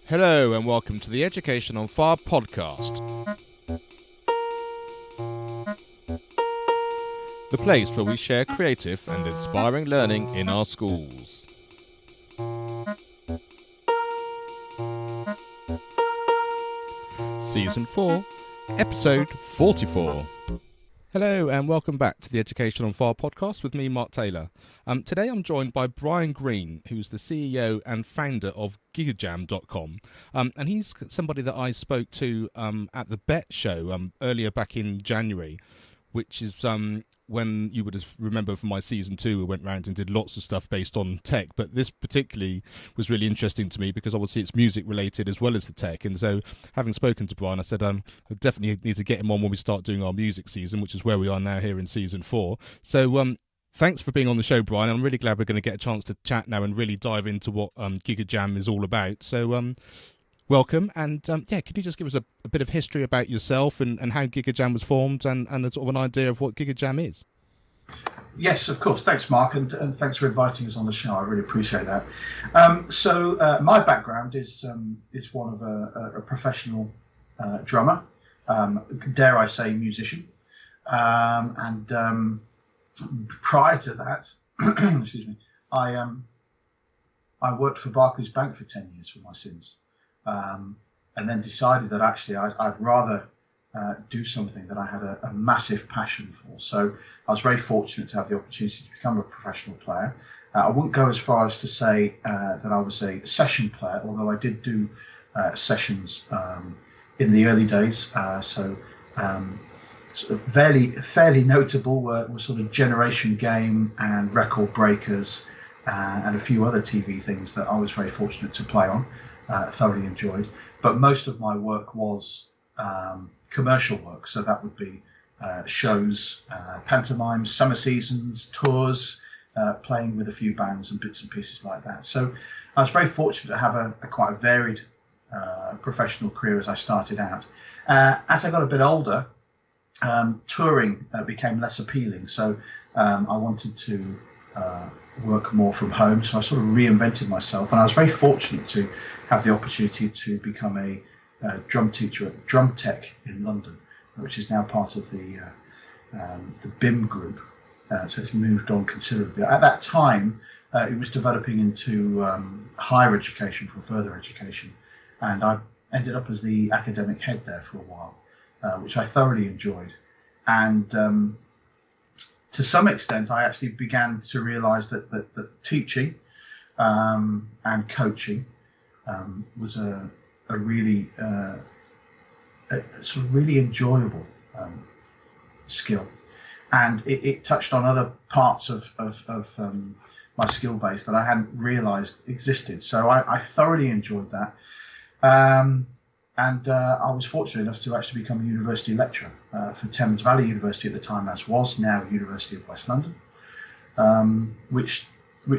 Hello and welcome to the Education on Fire podcast. The place where we share creative and inspiring learning in our schools. Season 4, Episode 44. Hello and welcome back to the Education on Fire podcast with me, Mark Taylor. Today I'm joined by Brian Greene, who's the CEO and founder of Gigajam.com. And he's somebody that I spoke to at the BET show earlier back in January, which is when you would remember from my season 2, we went round and did lots of stuff based on tech. But this particularly was really interesting to me because obviously it's music related as well as the tech. And so having spoken to Brian, I said, I definitely need to get him on when we start doing our music season, which is where we are now here in season 4. So thanks for being on the show, Brian. I'm really glad we're going to get a chance to chat now and really dive into what Gigajam is all about. So welcome, and can you just give us a bit of history about yourself and how Gigajam was formed and a sort of an idea of what Gigajam is? Yes, of course. Thanks, Mark, and thanks for inviting us on the show. I really appreciate that. My background is one of a professional drummer, dare I say musician, and prior to that, excuse me, I worked for Barclays Bank for 10 years for my sins. And then decided that actually I'd rather do something that I had a massive passion for. So I was very fortunate to have the opportunity to become a professional player. I wouldn't go as far as to say that I was a session player, although I did do sessions in the early days. Sort of fairly notable were sort of Generation Game and Record Breakers and a few other TV things that I was very fortunate to play on. Thoroughly enjoyed, but most of my work was commercial work, so that would be shows, pantomimes, summer seasons, tours, playing with a few bands and bits and pieces like that. So I was very fortunate to have a quite a varied professional career as I started out. As I got a bit older, touring became less appealing, so I wanted to work more from home, so I sort of reinvented myself, and I was very fortunate to have the opportunity to become a drum teacher at Drum Tech in London, which is now part of the BIM group. So it's moved on considerably. At that time, it was developing into higher education for further education, and I ended up as the academic head there for a while, which I thoroughly enjoyed. And to some extent, I actually began to realise that teaching and coaching was a really sort of really enjoyable skill, and it touched on other parts of my skill base that I hadn't realised existed. So I thoroughly enjoyed that, and I was fortunate enough to actually become a university lecturer for Thames Valley University at the time, as was now University of West London, which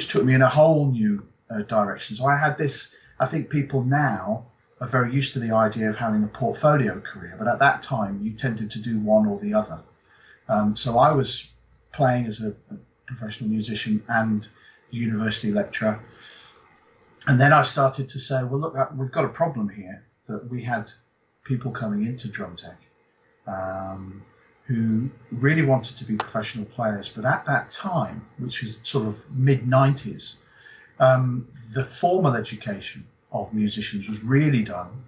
took me in a whole new direction. So I had this. I think people now are very used to the idea of having a portfolio career, but at that time you tended to do one or the other. So I was playing as a professional musician and a university lecturer, and then I started to say, well, look, we've got a problem here. That we had people coming into Drum Tech who really wanted to be professional players, but at that time, which was sort of mid-90s, the formal education of musicians was really done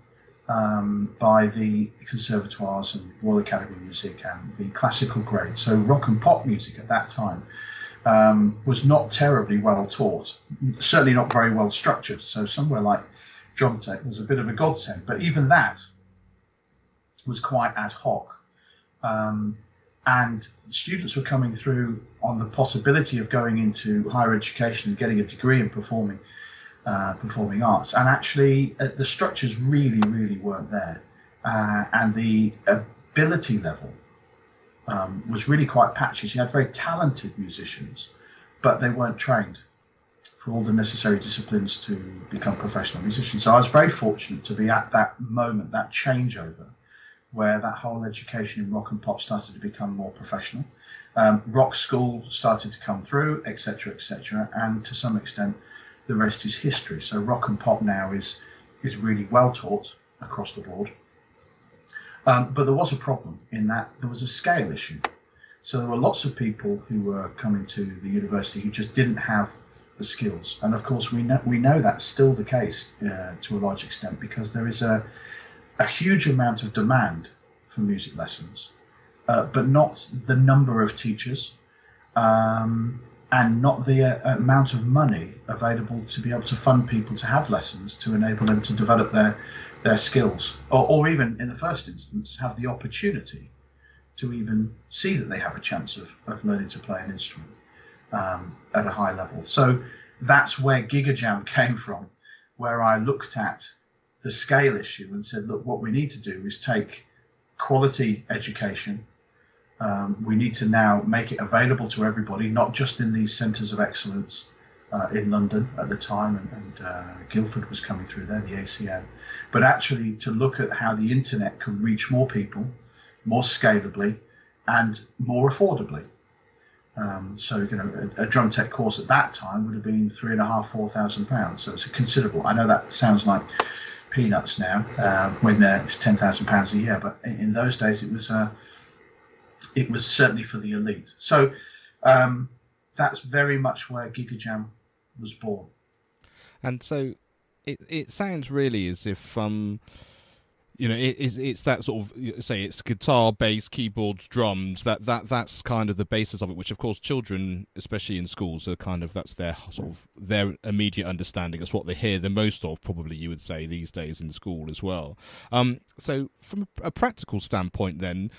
by the conservatoires and Royal Academy of Music and the classical grade. So rock and pop music at that time was not terribly well taught, certainly not very well structured. So somewhere like Drum Tech was a bit of a godsend, but even that was quite ad hoc. And students were coming through on the possibility of going into higher education and getting a degree in performing arts. And actually, the structures really weren't there. And the ability level was really quite patchy. So you had very talented musicians, but they weren't trained for all the necessary disciplines to become professional musicians. So I was very fortunate to be at that moment, that changeover, where that whole education in rock and pop started to become more professional. Rock school started to come through, etc., etc., and to some extent, the rest is history. So rock and pop now is is really well taught across the board. But there was a problem in that there was a scale issue. So there were lots of people who were coming to the university who just didn't have the skills. And of course, we know that's still the case to a large extent, because there is a huge amount of demand for music lessons, but not the number of teachers, and not the amount of money available to be able to fund people to have lessons to enable them to develop their skills, or even in the first instance have the opportunity to even see that they have a chance of learning to play an instrument at a high level. So that's where Gigajam came from, where I looked at the scale issue and said, look, what we need to do is take quality education. We need to now make it available to everybody, not just in these centres of excellence in London at the time, and Guildford was coming through there, the ACM, but actually to look at how the internet can reach more people, more scalably, and more affordably. So, a drum tech course at that time would have been £3,500–4,000. So it's a considerable. I know that sounds like peanuts now when it's £10,000 a year, but in those days it was certainly for the elite. So that's very much where Gigajam was born. And so it sounds really as if it's that sort of, say, it's guitar, bass, keyboards, drums. That's kind of the basis of it. Which, of course, children, especially in schools, are kind of, that's their sort of their immediate understanding. It's what they hear the most of, probably, you would say, these days in school as well. So, from a practical standpoint, then,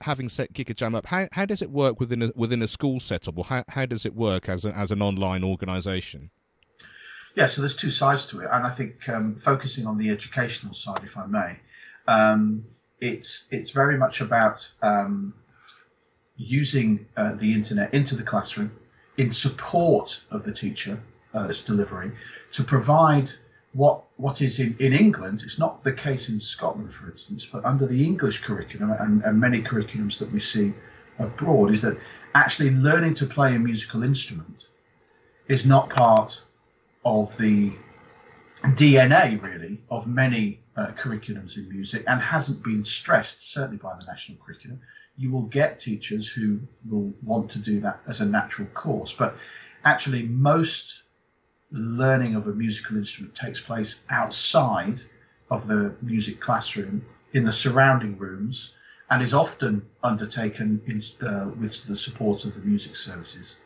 having set Gigajam up, how does it work within a school setup, or how does it work as an online organisation? Yeah, so there's two sides to it, and I think focusing on the educational side, if I may. It's very much about using the internet into the classroom in support of the teacher that's delivering, to provide what is in England. It's not the case in Scotland, for instance, but under the English curriculum and many curriculums that we see abroad, is that actually learning to play a musical instrument is not part of the DNA, really, of many curriculums in music, and hasn't been stressed, certainly by the national curriculum. You will get teachers who will want to do that as a natural course, but actually most learning of a musical instrument takes place outside of the music classroom, in the surrounding rooms, and is often undertaken with the support of the music services.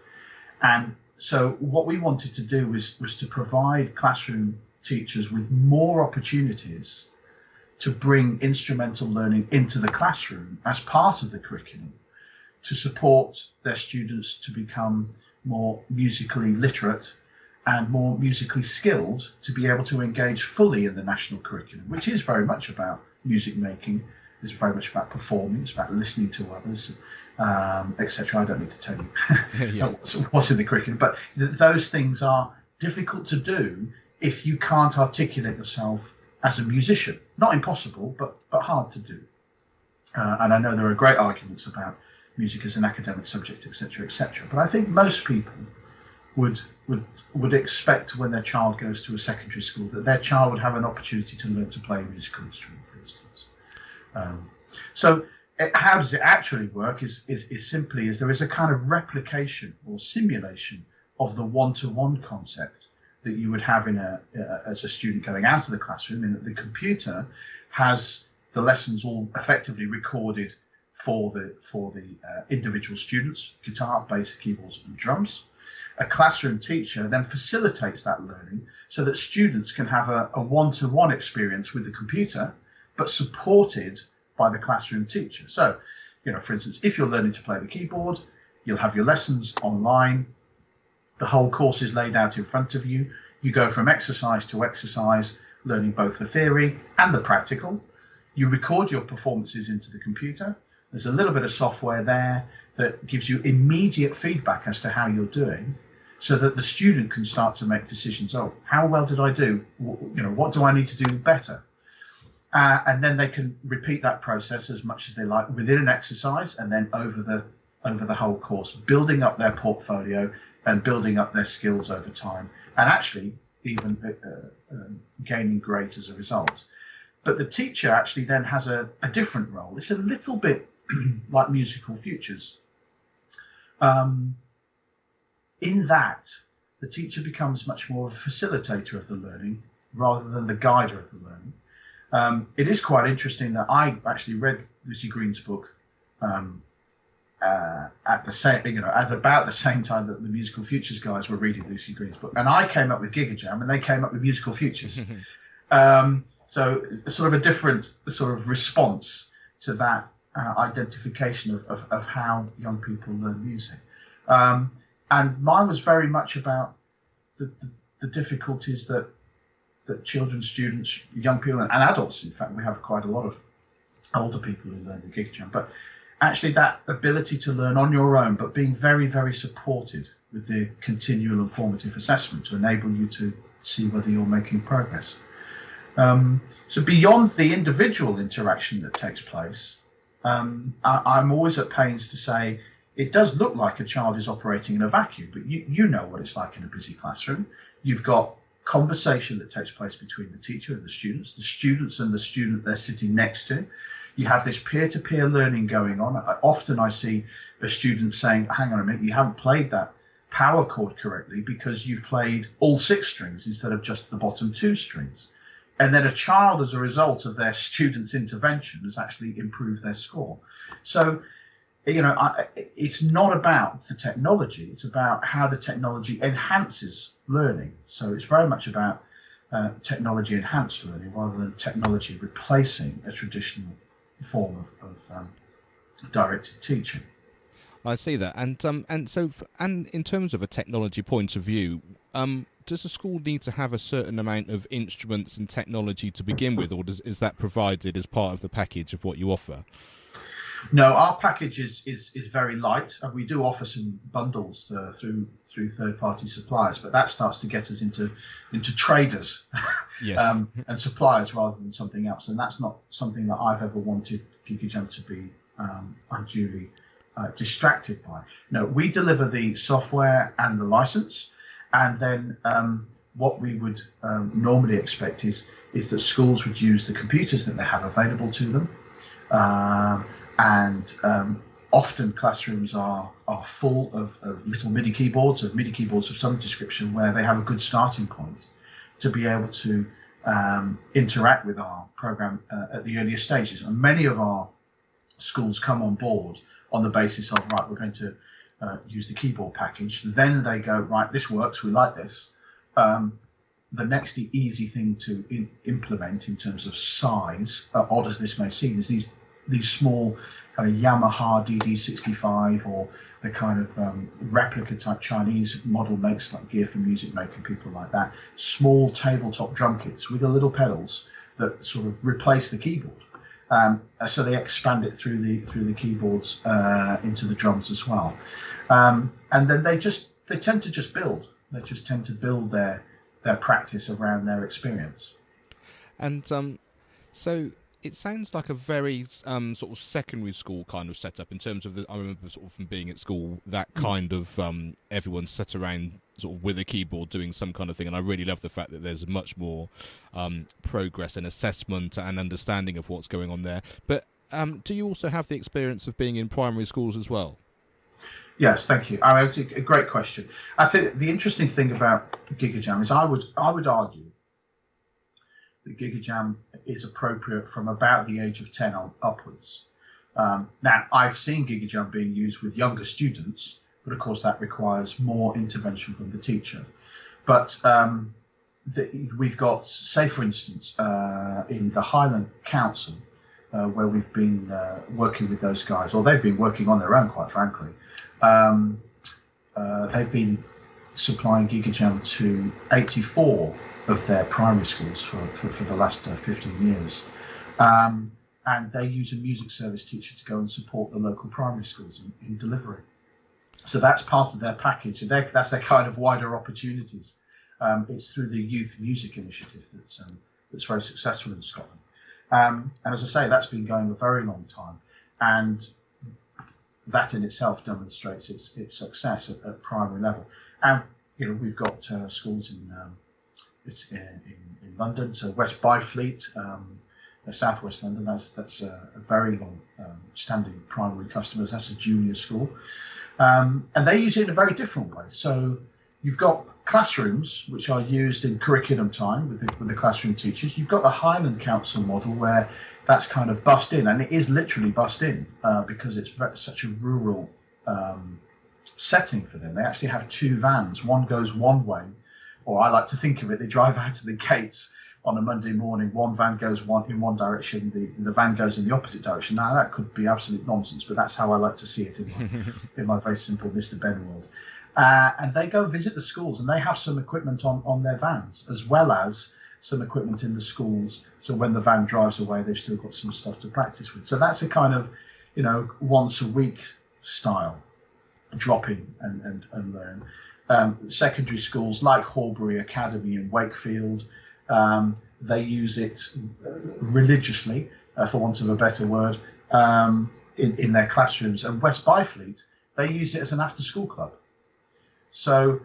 And so what we wanted to do was to provide classroom teachers with more opportunities to bring instrumental learning into the classroom as part of the curriculum, to support their students to become more musically literate and more musically skilled, to be able to engage fully in the national curriculum, which is very much about music making, is very much about performing, it's about listening to others, etc. I don't need to tell you what's in the curriculum, but those things are difficult to do if you can't articulate yourself as a musician. Not impossible, but hard to do. And I know there are great arguments about music as an academic subject, etc., etc. But I think most people would expect, when their child goes to a secondary school, that their child would have an opportunity to learn to play a musical instrument, for instance. So how does it actually work is simply there is a kind of replication or simulation of the one-to-one concept that you would have as a student going out of the classroom, in that the computer has the lessons all effectively recorded for the individual students: guitar, bass, keyboards, and drums. A classroom teacher then facilitates that learning so that students can have a one-to-one experience with the computer, but supported by the classroom teacher. So, for instance, if you're learning to play the keyboard, you'll have your lessons online. The whole course is laid out in front of you. You go from exercise to exercise, learning both the theory and the practical. You record your performances into the computer. There's a little bit of software there that gives you immediate feedback as to how you're doing, so that the student can start to make decisions. Oh, how well did I do? What do I need to do better? And then they can repeat that process as much as they like within an exercise, and then over the whole course, building up their portfolio and building up their skills over time. And actually, even gaining grades as a result. But the teacher actually then has a different role. It's a little bit like Musical Futures. In that, the teacher becomes much more of a facilitator of the learning rather than the guider of the learning. It is quite interesting that I actually read Lucy Greene's book at about the same time that the Musical Futures guys were reading Lucy Greene's book, and I came up with Gigajam, and they came up with Musical Futures. So sort of a different sort of response to that identification of how young people learn music. And mine was very much about the difficulties that children, students, young people, and adults, in fact, we have quite a lot of older people who learn the Gigajam, but actually that ability to learn on your own, but being very, very supported with the continual and formative assessment to enable you to see whether you're making progress. So beyond the individual interaction that takes place, I'm always at pains to say it does look like a child is operating in a vacuum, but you know what it's like in a busy classroom. You've got conversation that takes place between the teacher and the students and the student they're sitting next to. You have this peer-to-peer learning going on. Often I see a student saying, hang on a minute, you haven't played that power chord correctly because you've played all 6 strings instead of just the bottom 2 strings. And then a child, as a result of their student's intervention, has actually improved their score. So, it's not about the technology. It's about how the technology enhances learning. So it's very much about technology-enhanced learning rather than technology replacing a traditional form of directed teaching. I see that, and in terms of a technology point of view, does a school need to have a certain amount of instruments and technology to begin with, or is that provided as part of the package of what you offer? No, our package is very light, and we do offer some bundles through third-party suppliers, but that starts to get us into traders yes. And suppliers rather than something else, and that's not something that I've ever wanted Gigajam to be unduly distracted by. No, we deliver the software and the license, and then what we would normally expect is that schools would use the computers that they have available to them. And often classrooms are full of little MIDI keyboards of some description where they have a good starting point to be able to interact with our program at the earlier stages. And many of our schools come on board on the basis of, right, we're going to use the keyboard package. Then they go, right, this works, we like this. The next easy thing to implement in terms of size, odd as this may seem, is these small kind of Yamaha DD65 or the kind of replica type Chinese model makes, like Gear for Music Maker, people like that, small tabletop drum kits with the little pedals that sort of replace the keyboard. So they expand it through the keyboards into the drums as well. And then they tend to just build. They just tend to build their practice around their experience. And so it sounds like a very sort of secondary school kind of setup in terms of I remember sort of from being at school, that kind of everyone sat around sort of with a keyboard doing some kind of thing, and I really love the fact that there's much more progress and assessment and understanding of what's going on there. But do you also have the experience of being in primary schools as well? Yes, thank you. It's a great question. I think the interesting thing about Gigajam is I would argue that Gigajam is appropriate from about the age of 10 upwards. Now, I've seen Gigajam being used with younger students, but of course that requires more intervention from the teacher. But we've got, say for instance, in the Highland Council, where we've been working with those guys, or they've been working on their own, quite frankly. They've been supplying Gigajam to 84 of their primary schools for the last 15 years. And they use a music service teacher to go and support the local primary schools in delivery. So that's part of their package. That's their kind of wider opportunities. It's through the Youth Music Initiative that's very successful in Scotland. And as I say, that's been going a very long time. And that in itself demonstrates its success at primary level. And we've got schools it's in London, so West Byfleet, Southwest London. That's a very long standing primary customers. That's a junior school, and they use it in a very different way. So you've got classrooms which are used in curriculum time with the classroom teachers. You've got the Highland Council model where that's kind of bussed in, and it is literally bussed in because it's such a rural setting for them. They actually have two vans. One goes one way, or I like to think of it, they drive out of the gates on a Monday morning. One van goes in one direction, the van goes in the opposite direction. Now that could be absolute nonsense, but that's how I like to see it in my very simple Mr. Ben world. And they go visit the schools, and they have some equipment on their vans, as well as some equipment in the schools. So when the van drives away, they've still got some stuff to practice with. So that's a kind of, once a week style, drop in and learn. Secondary schools like Horbury Academy in Wakefield, they use it religiously, for want of a better word, in their classrooms. And West Byfleet, they use it as an after-school club. So,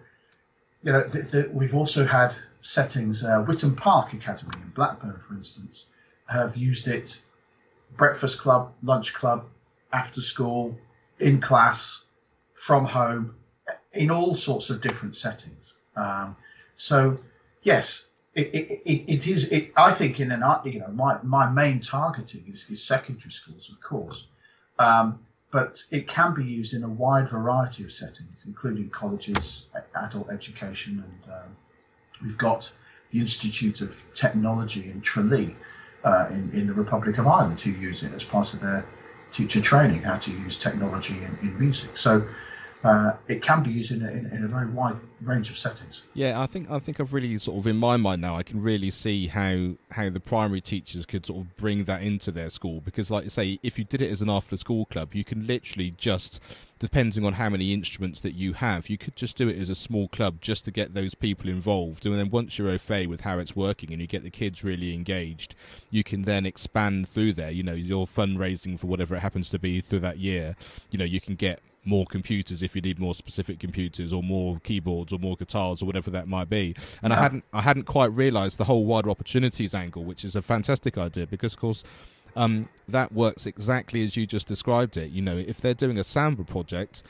we've also had settings. Witton Park Academy in Blackburn, for instance, have used it breakfast club, lunch club, after school, in class, from home, in all sorts of different settings. So, yes, it is. I think my main targeting is secondary schools, of course. But it can be used in a wide variety of settings, including colleges, adult education, and we've got the Institute of Technology in Tralee in the Republic of Ireland who use it as part of their teacher training, how to use technology in music. So it can be used in a very wide range of settings. Yeah, I think I've really sort of, in my mind now, I can really see how the primary teachers could sort of bring that into their school, because, like you say, if you did it as an after school club, you can literally just, depending on how many instruments that you have, you could just do it as a small club just to get those people involved. And then once you're au fait with how it's working and you get the kids really engaged, you can then expand through there. Your fundraising for whatever it happens to be through that year, you can get more computers if you need more specific computers, or more keyboards, or more guitars, or whatever that might be. And yeah. I hadn't quite realised the whole wider opportunities angle, which is a fantastic idea, because of course that works exactly as you just described it. If they're doing a samba project,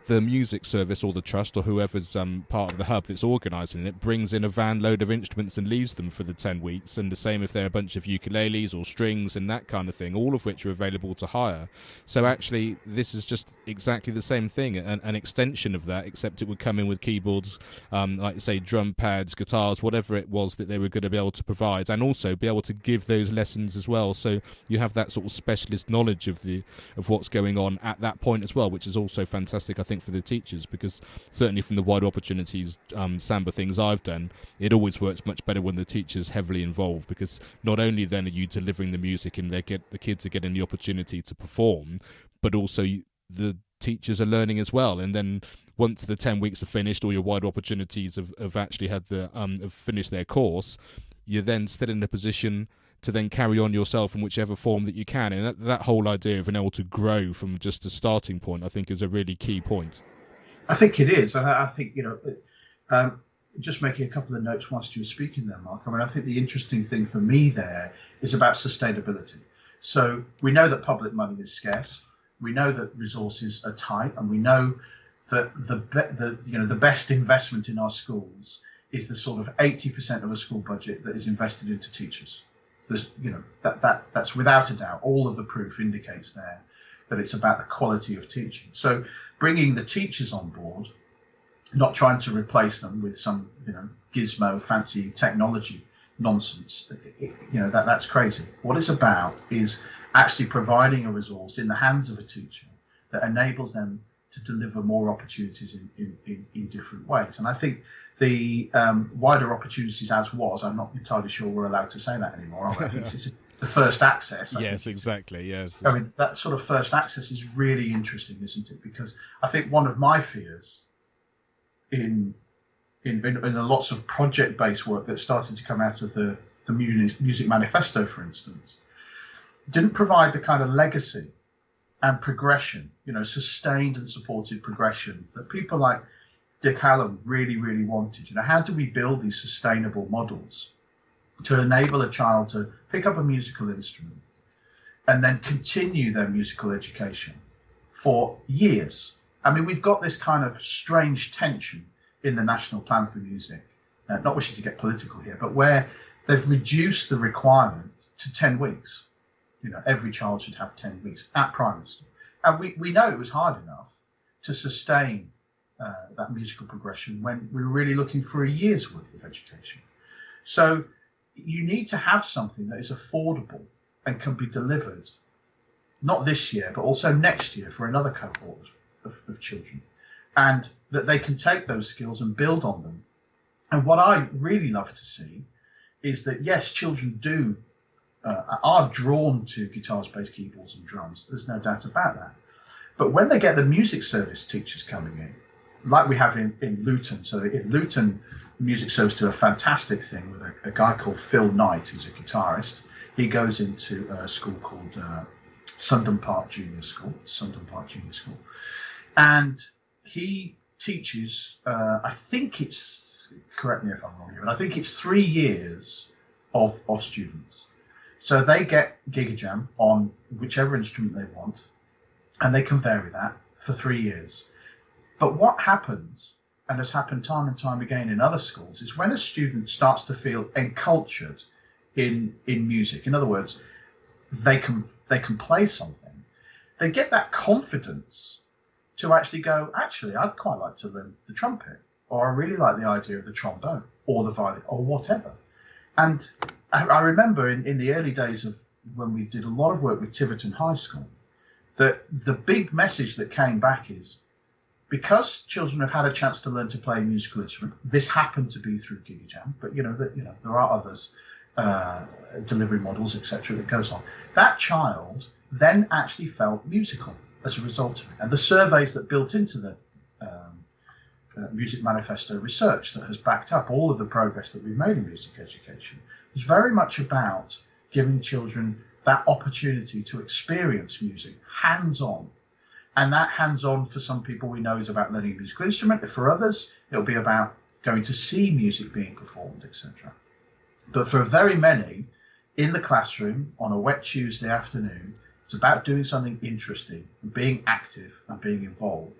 the music service or the trust or whoever's part of the hub that's organising it brings in a van load of instruments and leaves them for the 10 weeks. And the same if they're a bunch of ukuleles or strings and that kind of thing, all of which are available to hire. So actually, this is just exactly the same thing, an extension of that, except it would come in with keyboards, like you say, drum pads, guitars, whatever it was that they were going to be able to provide, and also be able to give those lessons as well. So you have that sort of specialist knowledge of what's going on at that point as well, which is also fantastic, I think, for the teachers, because certainly from the wider opportunities samba things I've done, it always works much better when the teacher's heavily involved, because not only then are you delivering the music and the kids are getting the opportunity to perform, but also the teachers are learning as well. And then once the 10 weeks are finished, all your wider opportunities have actually had have finished their course, you're then still in a position to then carry on yourself in whichever form that you can. And that whole idea of being able to grow from just a starting point, I think, is a really key point. I think it is. And I think, just making a couple of notes whilst you were speaking there, Mark, I think the interesting thing for me there is about sustainability. So we know that public money is scarce. We know that resources are tight, and we know that the best investment in our schools is the sort of 80% of a school budget that is invested into teachers. There's, that's without a doubt. All of the proof indicates there that it's about the quality of teaching. So bringing the teachers on board, not trying to replace them with some gizmo fancy technology nonsense, that's crazy. What it's about is actually providing a resource in the hands of a teacher that enables them to deliver more opportunities in different ways. And I think the wider opportunities as was, I'm not entirely sure we're allowed to say that anymore. I think it's the first access. Yes, exactly. Yes. That sort of first access is really interesting, isn't it? Because I think one of my fears in the lots of project-based work that started to come out of the Music Manifesto, for instance, didn't provide the kind of legacy and progression, sustained and supported progression that people like Dick Hallam really, really wanted. How do we build these sustainable models to enable a child to pick up a musical instrument and then continue their musical education for years? I mean, we've got this kind of strange tension in the National Plan for Music, not wishing to get political here, but where they've reduced the requirement to 10 weeks. Every child should have 10 weeks at primary school. And we know it was hard enough to sustain that musical progression when we were really looking for a year's worth of education. So you need to have something that is affordable and can be delivered, not this year, but also next year for another cohort of children, and that they can take those skills and build on them. And what I really love to see is that, yes, children are drawn to guitars, bass, keyboards and drums. There's no doubt about that. But when they get the music service teachers coming in, like we have in Luton, so in Luton, the music service do a fantastic thing with a guy called Phil Knight, who's a guitarist. He goes into a school called Sundon Park Junior School, and he teaches, I think it's, correct me if I'm wrong here, but I think it's 3 years of students. So they get Gigajam on whichever instrument they want, and they can vary that for 3 years. But what happens, and has happened time and time again in other schools, is when a student starts to feel encultured in music, in other words, they can play something, they get that confidence to actually go, actually, I'd quite like to learn the trumpet, or I really like the idea of the trombone, or the violin, or whatever. And I remember in the early days of when we did a lot of work with Tiverton High School, that the big message that came back is, because children have had a chance to learn to play a musical instrument, this happened to be through Gigajam, but there are others, delivery models, etc., that goes on. That child then actually felt musical as a result of it. And the surveys that built into the Music Manifesto research that has backed up all of the progress that we've made in music education was very much about giving children that opportunity to experience music hands-on. And that hands-on, for some people, we know is about learning a musical instrument. For others, it'll be about going to see music being performed, etc. But for very many, in the classroom on a wet Tuesday afternoon, it's about doing something interesting and being active and being involved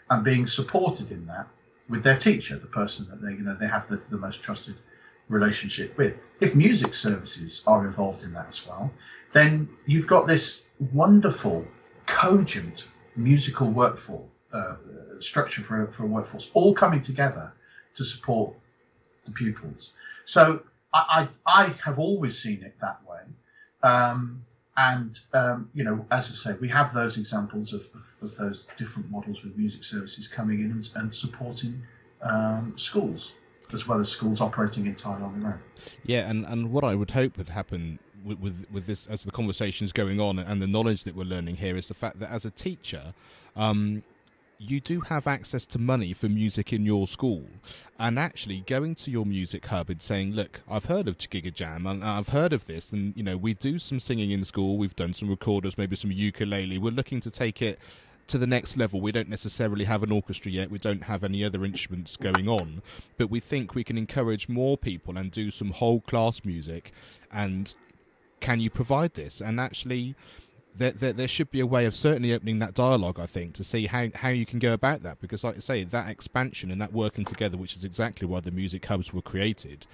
and being supported in that with their teacher, the person that they have the most trusted relationship with. If music services are involved in that as well, then you've got this wonderful, cogent musical workforce structure for a workforce, all coming together to support the pupils. So I have always seen it that way. As I say, we have those examples of those different models with music services coming in and supporting schools, as well as schools operating entirely on their own. Yeah, and what I would hope would happen with this, as the conversation's going on and the knowledge that we're learning here, is the fact that as a teacher, you do have access to money for music in your school, and actually going to your music hub and saying, look, I've heard of Gigajam and I've heard of this, and we do some singing in school, we've done some recorders, maybe some ukulele, we're looking to take it to the next level. We don't necessarily have an orchestra yet, we don't have any other instruments going on, but we think we can encourage more people and do some whole class music, and can you provide this? And actually there should be a way of certainly opening that dialogue, I think, to see how you can go about that, because like I say, that expansion and that working together, which is exactly why the music hubs were created,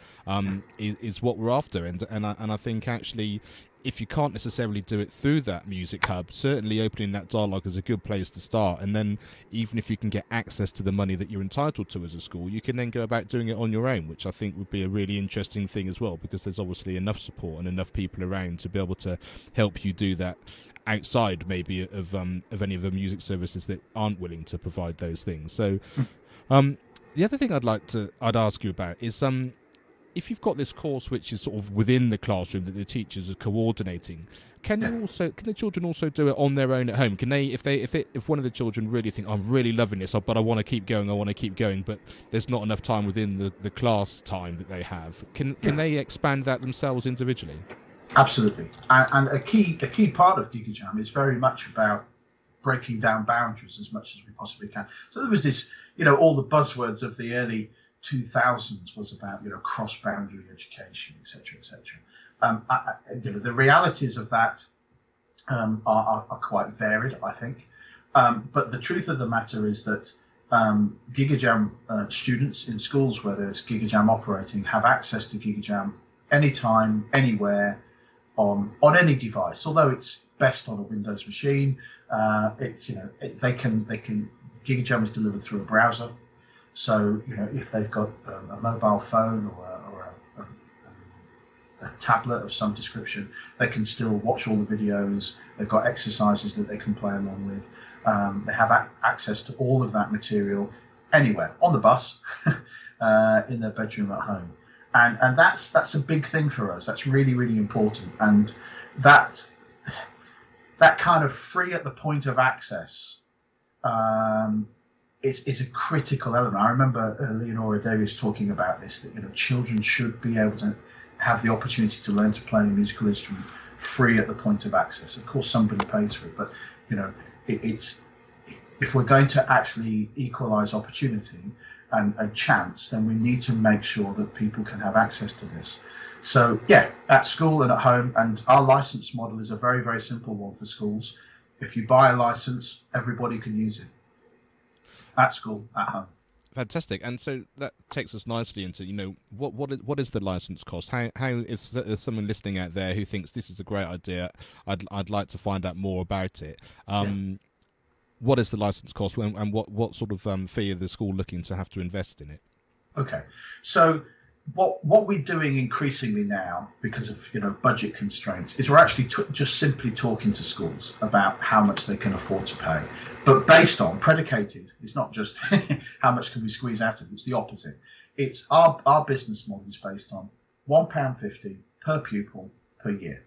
is what we're after. And I think actually, if you can't necessarily do it through that music hub, certainly opening that dialogue is a good place to start. And then even if you can get access to the money that you're entitled to as a school, you can then go about doing it on your own, which I think would be a really interesting thing as well, because there's obviously enough support and enough people around to be able to help you do that outside maybe of any of the music services that aren't willing to provide those things. So the other thing I'd ask you about is if you've got this course which is sort of within the classroom that the teachers are coordinating, can the children also do it on their own at home? Can they, if one of the children really think, I'm really loving this, but I want to keep going, but there's not enough time within the class time that they have, can they expand that themselves individually? Absolutely. And a key part of Gigajam is very much about breaking down boundaries as much as we possibly can. So there was this, all the buzzwords of the early 2000s was about, cross-boundary education, etc., etc. The realities of that are quite varied, I think. But the truth of the matter is that Gigajam students in schools where there's Gigajam operating have access to Gigajam anytime, anywhere, on any device. Although it's best on a Windows machine, Gigajam is delivered through a browser. So if they've got a mobile phone or a tablet of some description, they can still watch all the videos. They've got exercises that they can play along with. They have access to all of that material anywhere, on the bus, in their bedroom at home. And that's a big thing for us. That's really, really important. And that kind of free at the point of access is a critical element. I remember Leonora Davies talking about this, that children should be able to have the opportunity to learn to play a musical instrument free at the point of access. Of course, somebody pays for it, but it's if we're going to actually equalise opportunity and chance, then we need to make sure that people can have access to this. So at school and at home, and our licence model is a very, very simple one for schools. If you buy a licence, everybody can use it. At school, at home. Fantastic. And so that takes us nicely into, what is the license cost? How if there's someone listening out there who thinks this is a great idea, I'd like to find out more about it. What is the license cost, and what sort of fee are the school looking to have to invest in it? Okay, so what we're doing increasingly now, because of budget constraints, is we're actually just simply talking to schools about how much they can afford to pay, but predicated. It's not just how much can we squeeze out of it. It's the opposite. It's our business model is based on £1.50 per pupil per year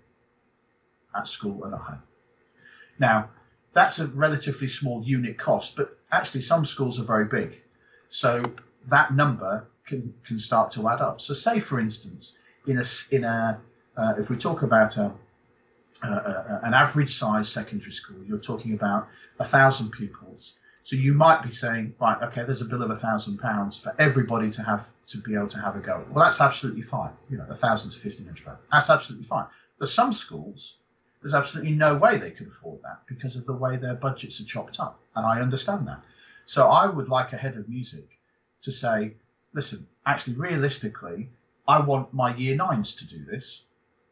at school and at home. Now, that's a relatively small unit cost, but actually some schools are very big, so that number can start to add up. So say, for instance, if we talk about an average size secondary school, you're talking about 1,000 pupils. So you might be saying, right, okay, there's a bill of £1,000 for everybody to be able to have a go. Well, that's absolutely fine. 1,000 to £1,500. That's absolutely fine. But some schools, there's absolutely no way they can afford that because of the way their budgets are chopped up. And I understand that. So I would like a head of music to say, listen, actually, realistically, I want my year 9s to do this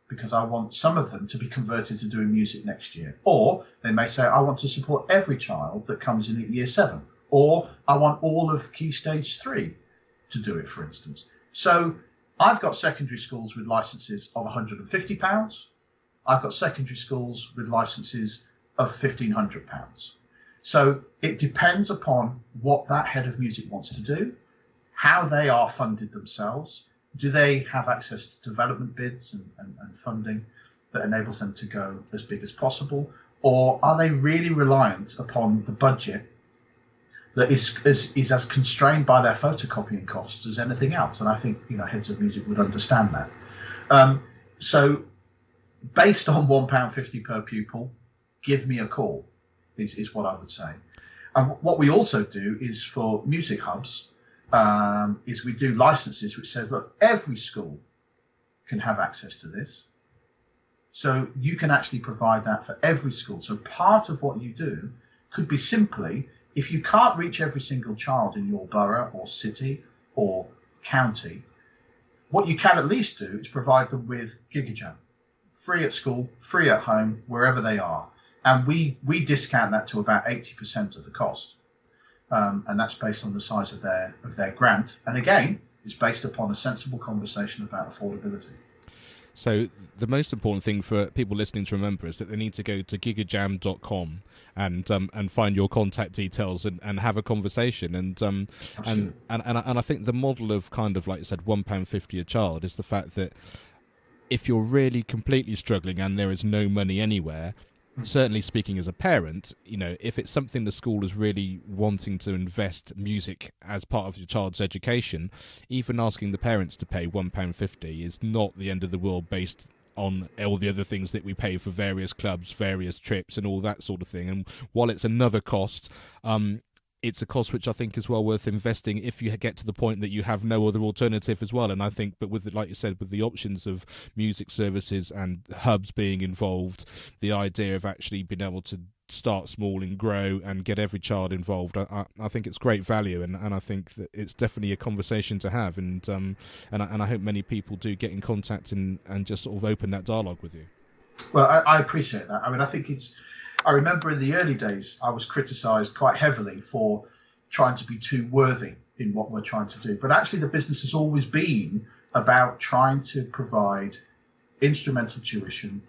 because I want some of them to be converted to doing music next year. Or they may say, I want to support every child that comes in at year 7. Or I want all of Key Stage 3 to do it, for instance. So I've got secondary schools with licenses of £150. I've got secondary schools with licenses of £1,500. So it depends upon what that head of music wants to do, how they are funded themselves. Do they have access to development bids and funding that enables them to go as big as possible? Or are they really reliant upon the budget that is as constrained by their photocopying costs as anything else? And I think heads of music would understand that. So based on £1.50 per pupil, give me a call, is what I would say. And what we also do is for music hubs, is we do licenses which says, look, every school can have access to this. So you can actually provide that for every school. So part of what you do could be simply, if you can't reach every single child in your borough or city or county, what you can at least do is provide them with Gigajam, free at school, free at home, wherever they are. And we discount that to about 80% of the cost. And that's based on the size of their grant. And again, it's based upon a sensible conversation about affordability. So the most important thing for people listening to remember is that they need to go to gigajam.com and find your contact details and have a conversation. And I think the model of kind of, like you said, £1.50 a child is the fact that if you're really completely struggling and there is no money anywhere, certainly speaking as a parent, if it's something the school is really wanting to invest music as part of your child's education, even asking the parents to pay £1.50 is not the end of the world based on all the other things that we pay for various clubs, various trips, and all that sort of thing. And while it's another cost, it's a cost which I think is well worth investing if you get to the point that you have no other alternative as well. And I think, but with, like you said, with the options of music services and hubs being involved, the idea of actually being able to start small and grow and get every child involved, I think it's great value, and I think that it's definitely a conversation to have, and I hope many people do get in contact and just sort of open that dialogue with you. Well, I appreciate that. I mean, I think I remember in the early days I was criticised quite heavily for trying to be too worthy in what we're trying to do, but actually the business has always been about trying to provide instrumental tuition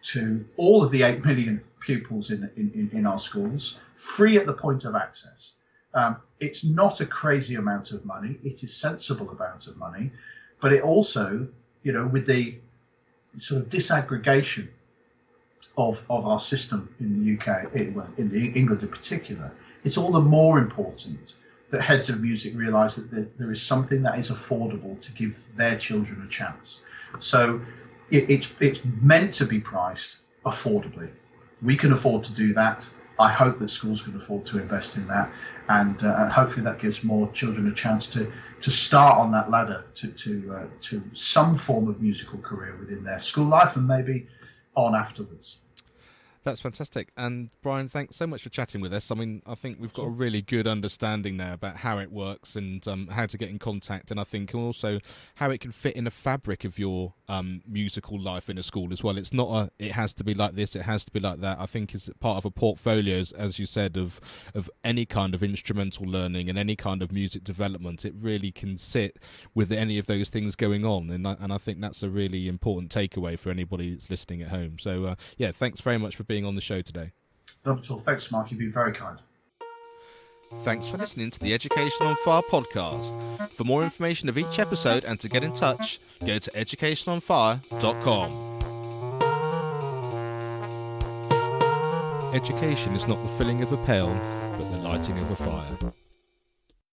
to all of the 8 million pupils in our schools, free at the point of access. It's not a crazy amount of money. It is sensible amount of money, but it also, with the sort of disaggregation of our system in the UK, in England in particular, it's all the more important that heads of music realise that there is something that is affordable to give their children a chance. So it's meant to be priced affordably. We can afford to do that. I hope that schools can afford to invest in that, and hopefully that gives more children a chance to start on that ladder to some form of musical career within their school life and maybe on afterwards. That's fantastic. And Brian, thanks so much for chatting with us. I mean, I think we've got a really good understanding now about how it works and how to get in contact, and I think also how it can fit in the fabric of your musical life in a school as well. It's not it has to be like this, it has to be like that. I think it's part of a portfolio, as you said, of any kind of instrumental learning and any kind of music development. It really can sit with any of those things going on, and I think that's a really important takeaway for anybody that's listening at home. So yeah, thanks very much for being on the show today. Not at all. Thanks, Mark. You've been very kind. Thanks for listening to the Education on Fire podcast. For more information of each episode and to get in touch, go to educationonfire.com. Education is not the filling of a pail, but the lighting of a fire.